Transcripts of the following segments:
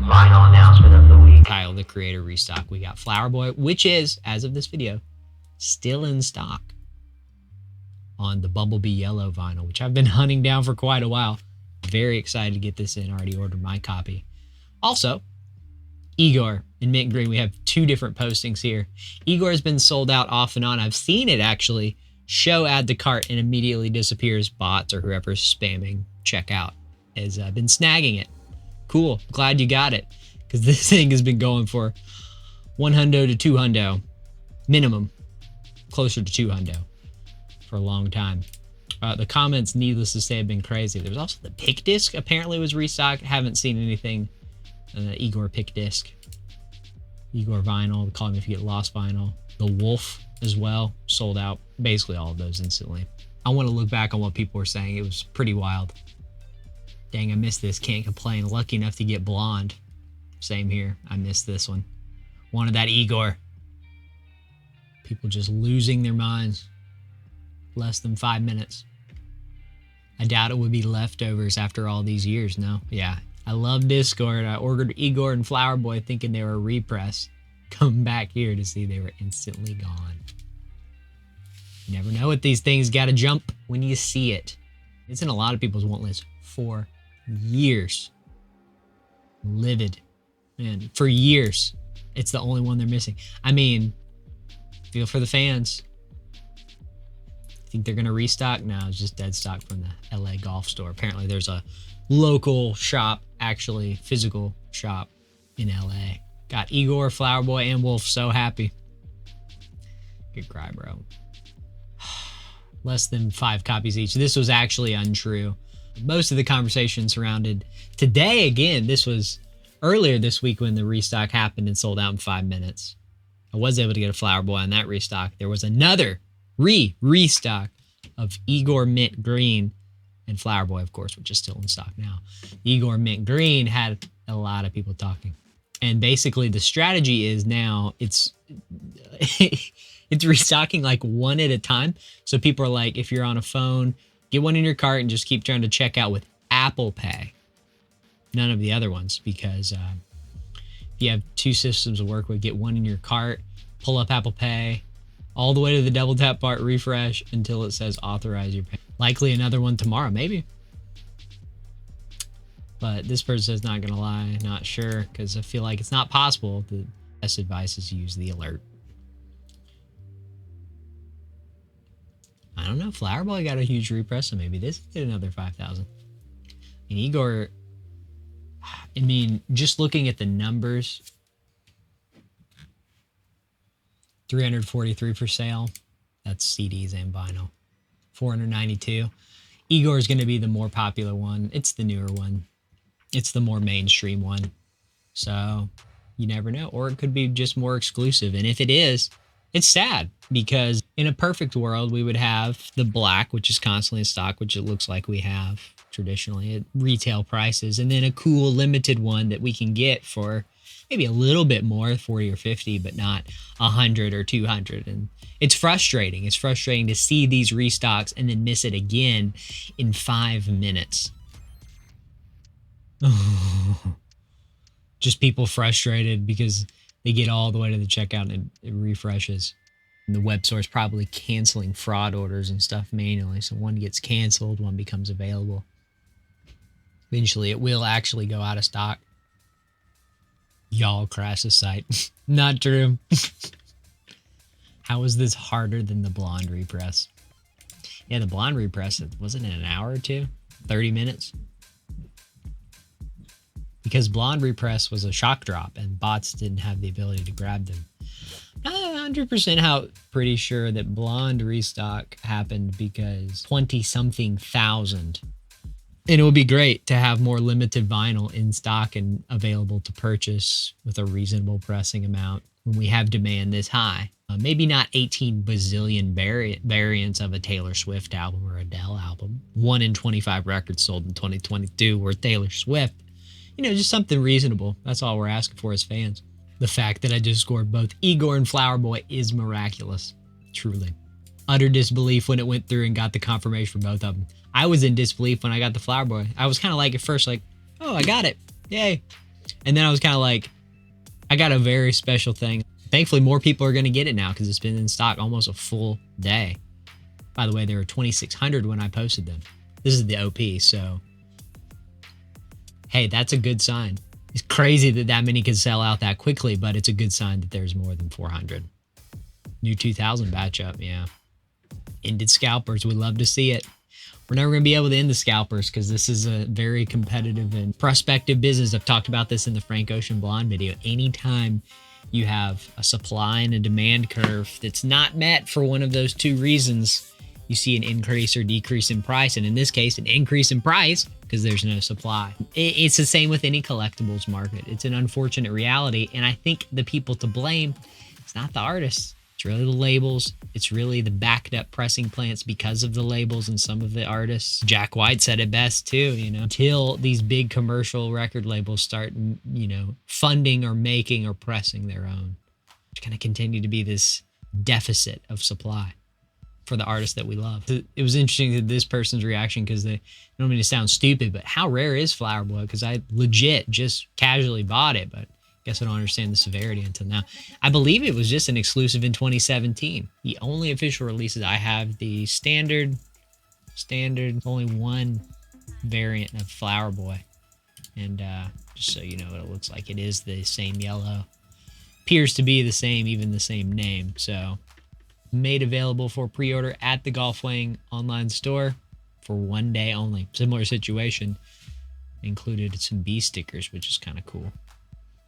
Final announcement of the week. Kyle, the creator restock. We got Flower Boy, which is, as of this video, still in stock on the Bumblebee Yellow vinyl, which I've been hunting down for quite a while. Very excited to get this in. Already ordered my copy. Also, Igor in Mint Green. We have two different postings here. Igor has been sold out off and on. I've seen it actually show add to cart and immediately disappears. Bots or whoever's spamming checkout has been snagging it. Cool. Glad you got it, because this thing has been going for $100 to $200 minimum, closer to $200 for a long time. The comments, needless to say, have been crazy. There was also the pick disc apparently was restocked. Haven't seen anything. Igor pick disc, Igor vinyl, Call Me If You Get Lost vinyl, the Wolf as well, sold out. Basically all of those instantly. I want to look back on what people were saying. It was pretty wild. Dang, I missed this. Can't complain. Lucky enough to get Blonde. Same here. I missed this one. Wanted that Igor. People just losing their minds. Less than 5 minutes. I doubt it would be leftovers after all these years. No. Yeah. I love Discord. I ordered Igor and Flower Boy thinking they were a repress. Come back here to see they were instantly gone. You never know with these things. Got to jump when you see it. It's in a lot of people's want list for years. Livid. Man, for years. It's the only one they're missing. I mean, feel for the fans. Think they're going to restock? No, it's just dead stock from the LA golf store. Apparently there's a local shop, actually physical shop in LA. Got Igor, Flower Boy, and Wolf. So happy. Good cry, bro. Less than 5 copies each. This was actually untrue. Most of the conversation surrounded today. Again, this was earlier this week when the restock happened and sold out in 5 minutes. I was able to get a Flower Boy on that restock. There was another restock of Igor Mint Green and Flower Boy, of course, which is still in stock now. Igor Mint Green had a lot of people talking. And basically the strategy is now it's it's restocking like one at a time. So people are like, if you're on a phone, get one in your cart and just keep trying to check out with Apple Pay. None of the other ones, because if you have 2 systems to work with, get one in your cart, pull up Apple Pay, all the way to the double tap part, refresh until it says authorize your pay. Likely another one tomorrow, maybe. But this person says not gonna lie, not sure, because I feel like it's not possible. The best advice is use the alert. I don't know. Flower Boy got a huge repress, so maybe this did another 5,000. And Igor, I mean, just looking at the numbers, 343 for sale. That's CDs and vinyl. 492. Igor is going to be the more popular one. It's the newer one. It's the more mainstream one. So you never know. Or it could be just more exclusive. And if it is, it's sad, because in a perfect world, we would have the black, which is constantly in stock, which it looks like we have traditionally at retail prices, and then a cool limited one that we can get for maybe a little bit more, 40 or 50, but not 100 or 200. And it's frustrating. It's frustrating to see these restocks and then miss it again in 5 minutes. Just people frustrated because they get all the way to the checkout and it refreshes. And the web store is probably canceling fraud orders and stuff manually. So one gets canceled, one becomes available. Eventually it will actually go out of stock. Y'all crash the site. Not true. How is this harder than the blonde repress? Yeah, the blonde repress, wasn't it an hour or two? 30 minutes? Because blonde repress was a shock drop and bots didn't have the ability to grab them. Not 100% pretty sure that blonde restock happened because 20-something thousand. And it would be great to have more limited vinyl in stock and available to purchase with a reasonable pressing amount when we have demand this high. Maybe not 18 bazillion variants of a Taylor Swift album or Adele album. 1 in 25 records sold in 2022 were Taylor Swift. You know, just something reasonable. That's all we're asking for as fans. The fact that I just scored both Igor and Flower Boy is miraculous. Truly. Utter disbelief when it went through and got the confirmation for both of them. I was in disbelief when I got the Flower Boy. I was kind of like at first like, oh, I got it. Yay. And then I was kind of like, I got a very special thing. Thankfully, more people are going to get it now because it's been in stock almost a full day. By the way, there were 2,600 when I posted them. This is the OP, so hey, that's a good sign. It's crazy that that many could sell out that quickly, but it's a good sign that there's more than 400. New 2000 batch up, yeah. Ended Scalpers, we love to see it. We're never going to be able to end the Scalpers because this is a very competitive and prospective business. I've talked about this in the Frank Ocean Blonde video. Anytime you have a supply and a demand curve that's not met for one of those two reasons, you see an increase or decrease in price. And in this case, an increase in price because there's no supply. It's the same with any collectibles market. It's an unfortunate reality. And I think the people to blame, it's not the artists. It's really the labels. It's really the backed up pressing plants because of the labels and some of the artists. Jack White said it best too, you know, until these big commercial record labels start, you know, funding or making or pressing their own. It's going to continue to be this deficit of supply for the artists that we love. It was interesting that this person's reaction, because they don't mean to sound stupid, but how rare is Flower Boy? Because I legit just casually bought it, but guess I don't understand the severity until now. I believe it was just an exclusive in 2017. The only official releases I have, the standard, only one variant of Flower Boy. And just so you know what it looks like, it is the same yellow. Appears to be the same, even the same name. So made available for pre-order at the Golfwang online store for 1 day only. Similar situation. Included some B stickers, which is kind of cool.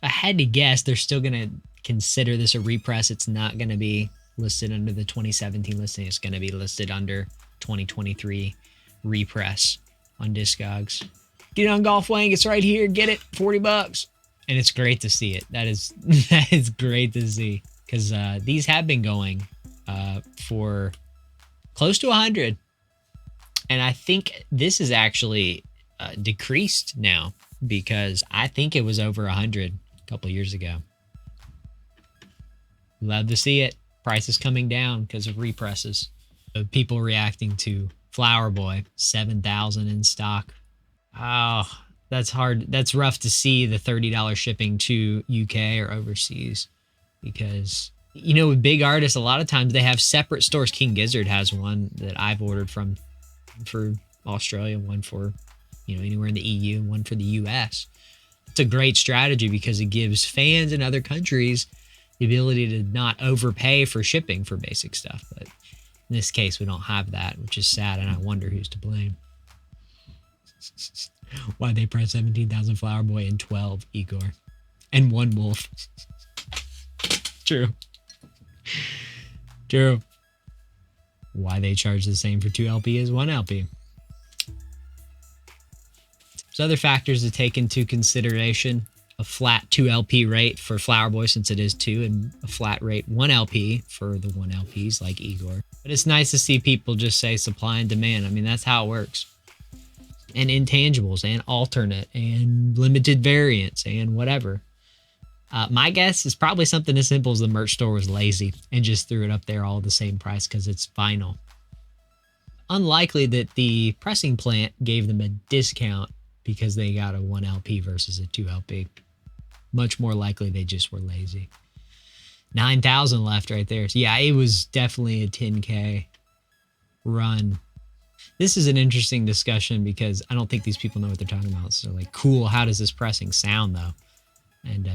I had to guess they're still going to consider this a repress. It's not going to be listed under the 2017 listing. It's going to be listed under 2023 repress on Discogs. Get it on Golfwang. It's right here. Get it. $40. And it's great to see it. That is great to see, because these have been going for close to 100. And I think this is actually decreased now, because I think it was over 100 a couple years ago. Love to see it. Price is coming down because of represses. People reacting to Flower Boy, 7,000 in stock. Oh, that's hard. That's rough to see, the $30 shipping to UK or overseas, because, you know, with big artists, a lot of times they have separate stores. King Gizzard has one that I've ordered from for Australia, one for, you know, anywhere in the EU, and one for the US. It's a great strategy because it gives fans in other countries the ability to not overpay for shipping for basic stuff. But in this case, we don't have that, which is sad, and I wonder who's to blame. Why they press 17,000 Flower Boy and 12 Igor and 1 Wolf. True. Why they charge the same for 2 LP as 1 LP. There's other factors to take into consideration. A flat 2 LP rate for Flower Boy, since it is 2, and a flat rate 1 LP for the 1 LPs like Igor. But it's nice to see people just say supply and demand. I mean, that's how it works. And intangibles and alternate and limited variants and whatever. My guess is probably something as simple as the merch store was lazy and just threw it up there all the same price because it's vinyl. Unlikely that the pressing plant gave them a discount because they got a 1 LP versus a 2 LP. Much more likely they just were lazy. 9,000 left right there. So yeah, it was definitely a 10K run. This is an interesting discussion because I don't think these people know what they're talking about. So like, cool, how does this pressing sound though? And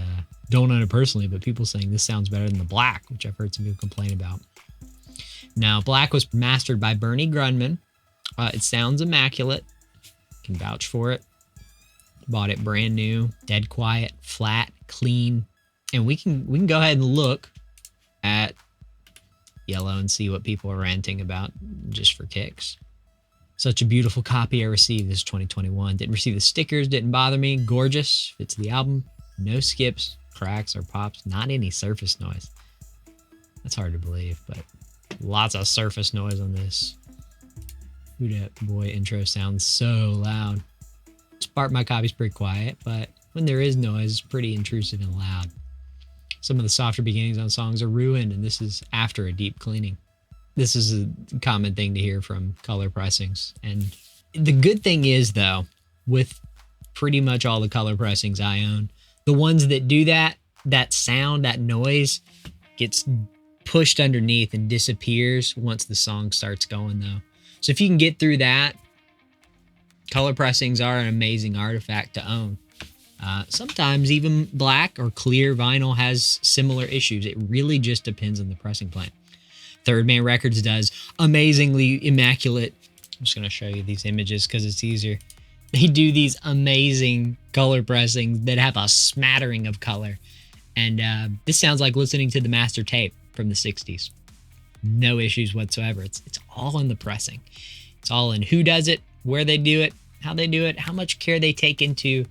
don't know it personally, but people saying this sounds better than the black, which I've heard some people complain about. Now, black was mastered by Bernie Grundman. It sounds immaculate. Can vouch for it. Bought it brand new, dead quiet, flat, clean. And we can go ahead and look at yellow and see what people are ranting about just for kicks. Such a beautiful copy I received. This is 2021. Didn't receive the stickers, didn't bother me. Gorgeous, fits the album. No skips, cracks, or pops. Not any surface noise. That's hard to believe, but lots of surface noise on this. Who Dat Boy intro sounds so loud. Part of my copy's pretty quiet, but when there is noise, it's pretty intrusive and loud. Some of the softer beginnings on songs are ruined, and this is after a deep cleaning. This is a common thing to hear from color pressings. And the good thing is, though, with pretty much all the color pressings I own, The ones that do that, that sound, that noise gets pushed underneath and disappears once the song starts going though. So if you can get through that, color pressings are an amazing artifact to own. Sometimes even black or clear vinyl has similar issues. It really just depends on the pressing plant. Third Man Records does amazingly immaculate. I'm just going to show you these images because it's easier. They do these amazing color pressings that have a smattering of color. And this sounds like listening to the master tape from the 60s. No issues whatsoever. It's all in the pressing. It's all in who does it, where they do it, how they do it, how much care they take into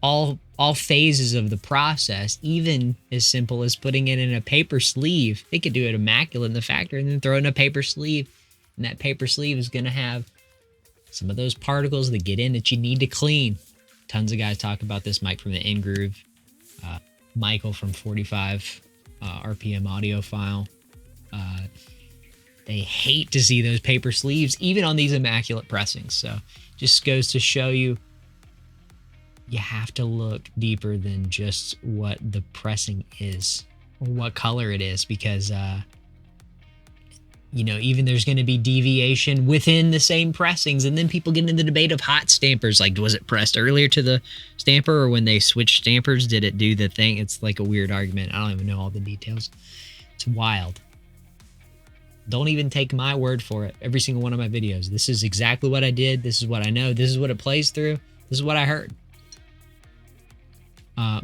all phases of the process, even as simple as putting it in a paper sleeve. They could do it immaculate in the factory and then throw it in a paper sleeve. And that paper sleeve is going to have some of those particles that get in that you need to clean. Tons of guys talk about this. Mike from the InGroove, Michael from 45 RPM audiophile. They hate to see those paper sleeves, even on these immaculate pressings. So just goes to show you, you have to look deeper than just what the pressing is or what color it is, because you know, even there's going to be deviation within the same pressings. And then people get into the debate of hot stampers. Like, was it pressed earlier to the stamper, or when they switched stampers, did it do the thing? It's like a weird argument. I don't even know all the details. It's wild. Don't even take my word for it. Every single one of my videos. This is exactly what I did. This is what I know. This is what it plays through. This is what I heard.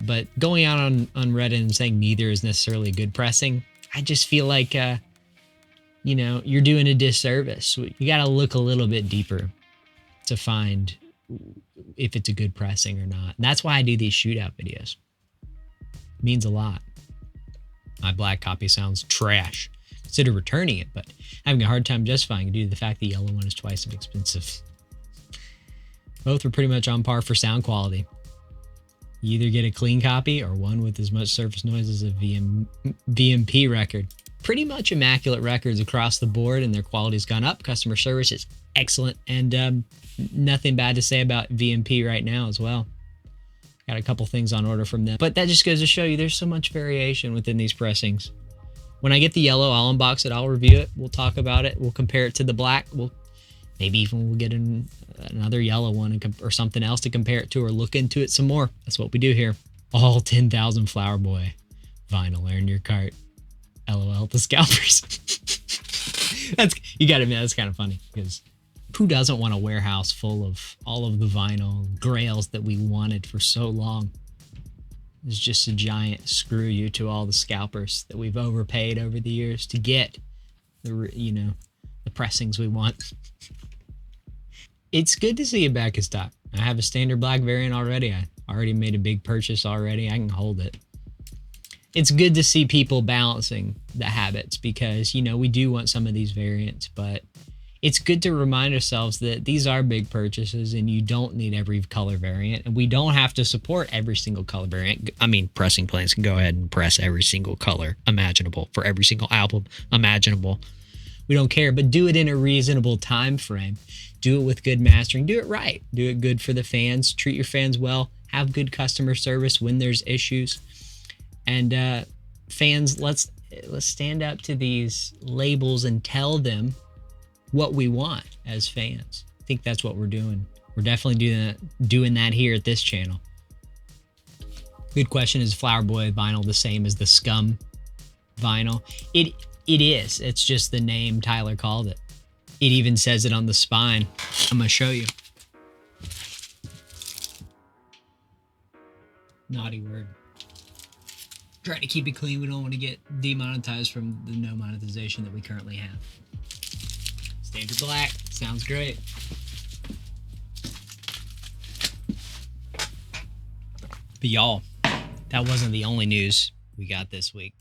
But going out on Reddit and saying neither is necessarily a good pressing, I just feel like, you know, you're doing a disservice. You got to look a little bit deeper to find if it's a good pressing or not. And that's why I do these shootout videos. It means a lot. My black copy sounds trash. Consider returning it, but having a hard time justifying it due to the fact the yellow one is twice as expensive. Both are pretty much on par for sound quality. You either get a clean copy or one with as much surface noise as a VMP record. Pretty much immaculate records across the board, and their quality's gone up. Customer service is excellent, and nothing bad to say about VMP right now as well. Got a couple things on order from them. But that just goes to show you there's so much variation within these pressings. When I get the yellow, I'll unbox it, I'll review it, we'll talk about it, we'll compare it to the black, we'll get another yellow one or something else to compare it to, or look into it some more. That's what we do here. All 10,000 Flower Boy vinyl are in your cart. LOL, the Scalpers. You gotta admit, that's kind of funny, because who doesn't want a warehouse full of all of the vinyl grails that we wanted for so long? It's just a giant screw you to all the scalpers that we've overpaid over the years to get the, you know, the pressings we want. It's good to see it back in stock. I have a standard black variant already. I already made a big purchase already. I can hold it. It's good to see people balancing the habits, because, you know, we do want some of these variants, but it's good to remind ourselves that these are big purchases and you don't need every color variant, and we don't have to support every single color variant. I mean, pressing plants can go ahead and press every single color imaginable for every single album imaginable. We don't care, but do it in a reasonable time frame. Do it with good mastering. Do it right. Do it good for the fans. Treat your fans well. Have good customer service when there's issues. And fans, let's stand up to these labels and tell them what we want as fans. I think that's what we're doing. We're definitely doing that here at this channel. Good question. Is Flower Boy vinyl the same as the Scum vinyl? It is. It's just the name Tyler called it. It even says it on the spine. I'm gonna show you. Naughty word. Trying to keep it clean. We don't want to get demonetized from the no monetization that we currently have. Standard black. Sounds great. But y'all, that wasn't the only news we got this week.